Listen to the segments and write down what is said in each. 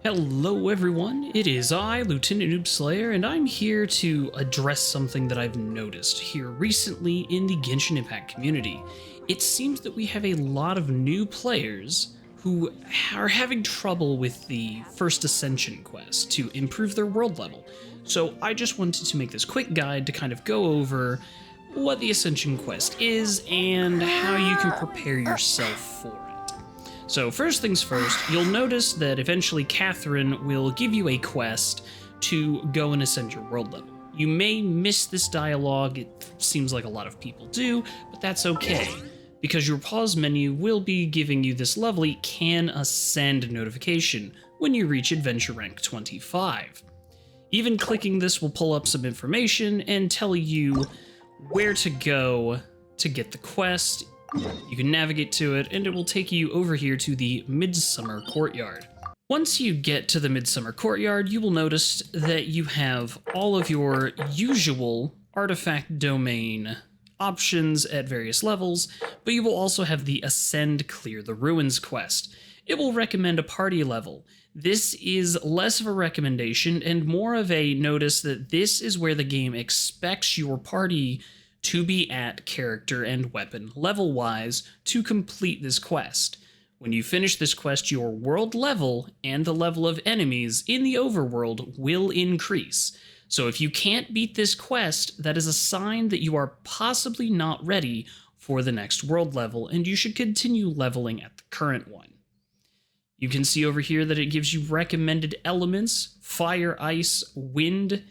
Hello everyone, it is I, Lieutenant Noobslayer, and I'm here to address something that I've noticed here recently in the Genshin Impact community. It seems that we have a lot of new players who are having trouble with the first Ascension quest to improve their world level. So I just wanted to make this quick guide to kind of go over what the Ascension quest is and how you can prepare yourself for it. So first things first, you'll notice that eventually Catherine will give you a quest to go and ascend your world level. You may miss this dialogue, it seems like a lot of people do, but that's okay, because your pause menu will be giving you this lovely Can Ascend notification when you reach Adventure Rank 25. Even clicking this will pull up some information and tell you where to go to get the quest. You can navigate to it, and it will take you over here to the Midsummer Courtyard. Once you get to the Midsummer Courtyard, you will notice that you have all of your usual artifact domain options at various levels, but you will also have the Ascend Clear the Ruins quest. It will recommend a party level. This is less of a recommendation and more of a notice that this is where the game expects your party to be at character and weapon level-wise to complete this quest. When you finish this quest, your world level and the level of enemies in the overworld will increase. So if you can't beat this quest, that is a sign that you are possibly not ready for the next world level, and you should continue leveling at the current one. You can see over here that it gives you recommended elements: fire, ice, wind,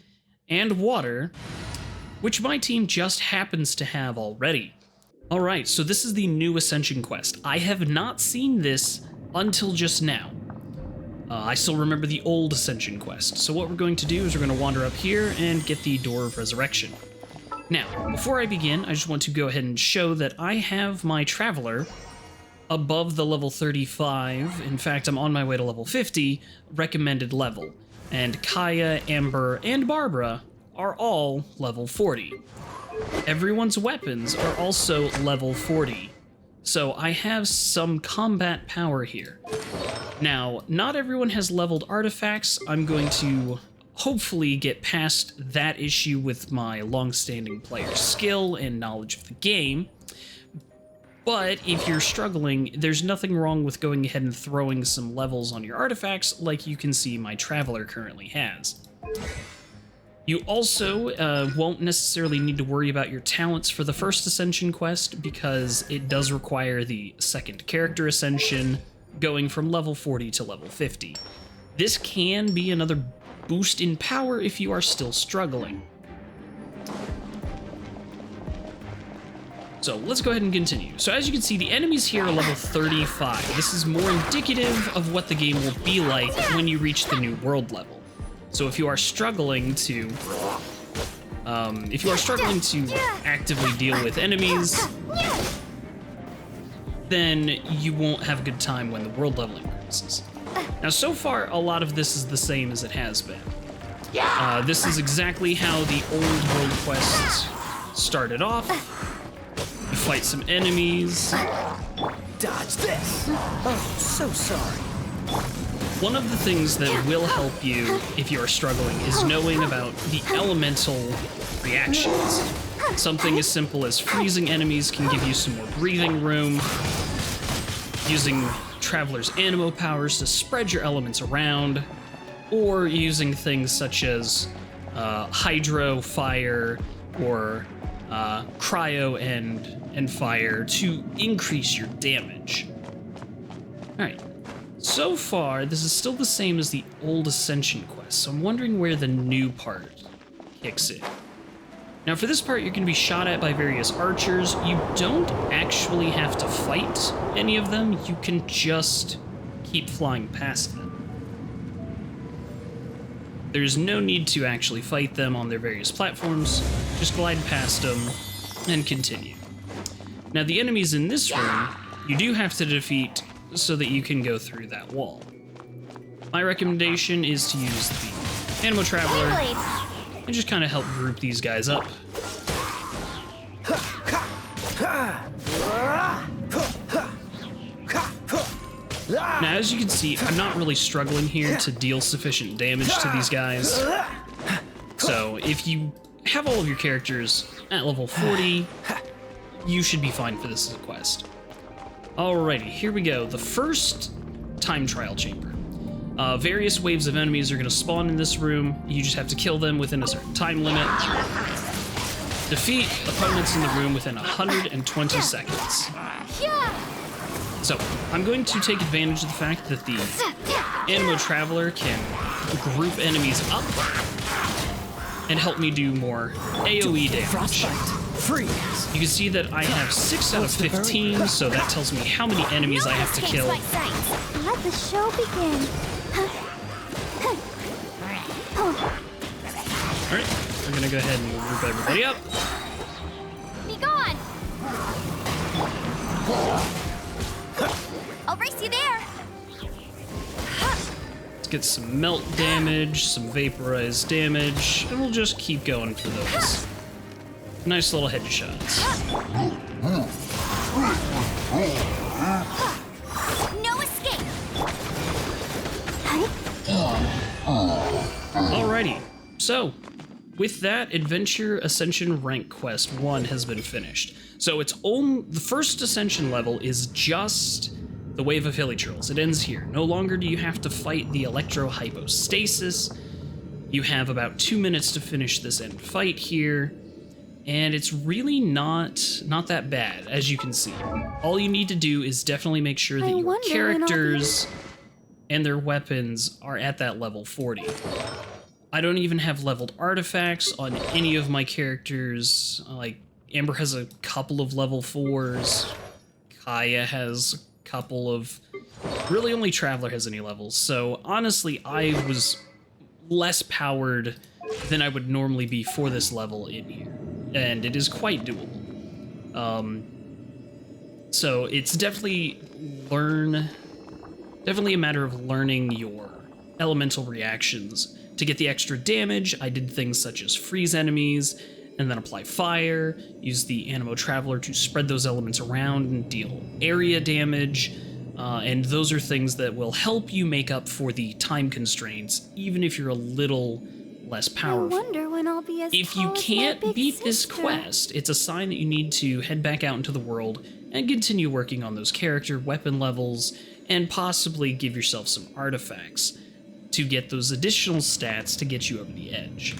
and water, which my team just happens to have already. Alright, so this is the new Ascension quest. I have not seen this until just now. I still remember the old Ascension quest, so what we're going to do is we're going to wander up here and get the Door of Resurrection. Now, before I begin, I just want to go ahead and show that I have my Traveler above the level 35, in fact I'm on my way to level 50, recommended level, and Kaya, Amber, and Barbara are all level 40. Everyone's weapons are also level 40, so I have some combat power here. Now, not everyone has leveled artifacts. I'm going to hopefully get past that issue with my long-standing player skill and knowledge of the game, but if you're struggling, there's nothing wrong with going ahead and throwing some levels on your artifacts like you can see my Traveler currently has. You also won't necessarily need to worry about your talents for the first Ascension quest because it does require the second character Ascension, going from level 40 to level 50. This can be another boost in power if you are still struggling. So let's go ahead and continue. So as you can see, the enemies here are level 35. This is more indicative of what the game will be like when you reach the new world level. So if you are struggling to actively deal with enemies, then you won't have a good time when the world level increases. Now, so far, a lot of this is the same as it has been. This is exactly how the old world quests started off. You fight some enemies. Dodge this! Oh, so sorry. One of the things that will help you if you are struggling is knowing about the elemental reactions. Something as simple as freezing enemies can give you some more breathing room. Using Traveler's animo powers to spread your elements around, or using things such as hydro, fire, or cryo and fire to increase your damage. Alright. So far, this is still the same as the old Ascension quest, so I'm wondering where the new part kicks in. Now for this part, you're going to be shot at by various archers. You don't actually have to fight any of them, you can just keep flying past them. There's no need to actually fight them on their various platforms, just glide past them and continue. Now the enemies in this room, you do have to defeat so that you can go through that wall. My recommendation is to use the Animo Traveler and just kind of help group these guys up. Now, as you can see, I'm not really struggling here to deal sufficient damage to these guys. So, if you have all of your characters at level 40, you should be fine for this as a quest. Alrighty, here we go. The first time trial chamber. Various waves of enemies are going to spawn in this room. You just have to kill them within a certain time limit. Defeat opponents in the room within 120 seconds. So, I'm going to take advantage of the fact that the Animo Traveler can group enemies up and help me do more AoE damage. You can see that I have 6 out of 15, so that tells me how many enemies I have to kill. Let the show begin. Alright, we're gonna go ahead and group everybody up. Be gone! I'll race you there. Let's get some melt damage, some vaporized damage, and we'll just keep going for those. Nice little headshots. No escape. Alrighty, so with that, Adventure Ascension Rank Quest 1 has been finished. So the first Ascension level is just the Wave of Hilichurls. It ends here. No longer do you have to fight the Electro-Hypostasis. You have about 2 minutes to finish this end fight here, and it's really not that bad, as you can see. All you need to do is definitely make sure that your characters and their weapons are at that level 40. I don't even have leveled artifacts on any of my characters. Like, Amber has a couple of level 4s. Kaya has a couple of... Really only Traveler has any levels. So, honestly, I was less powered than I would normally be for this level in here. And it is quite doable. So, it's definitely a matter of learning your elemental reactions. To get the extra damage, I did things such as freeze enemies, and then apply fire, use the Animo Traveler to spread those elements around and deal area damage, and those are things that will help you make up for the time constraints, even if you're a little less powerful. I wonder when I'll be as If you tall as my can't big beat this sister. quest, it's a sign that you need to head back out into the world and continue working on those character weapon levels, and possibly give yourself some artifacts to get those additional stats to get you over the edge.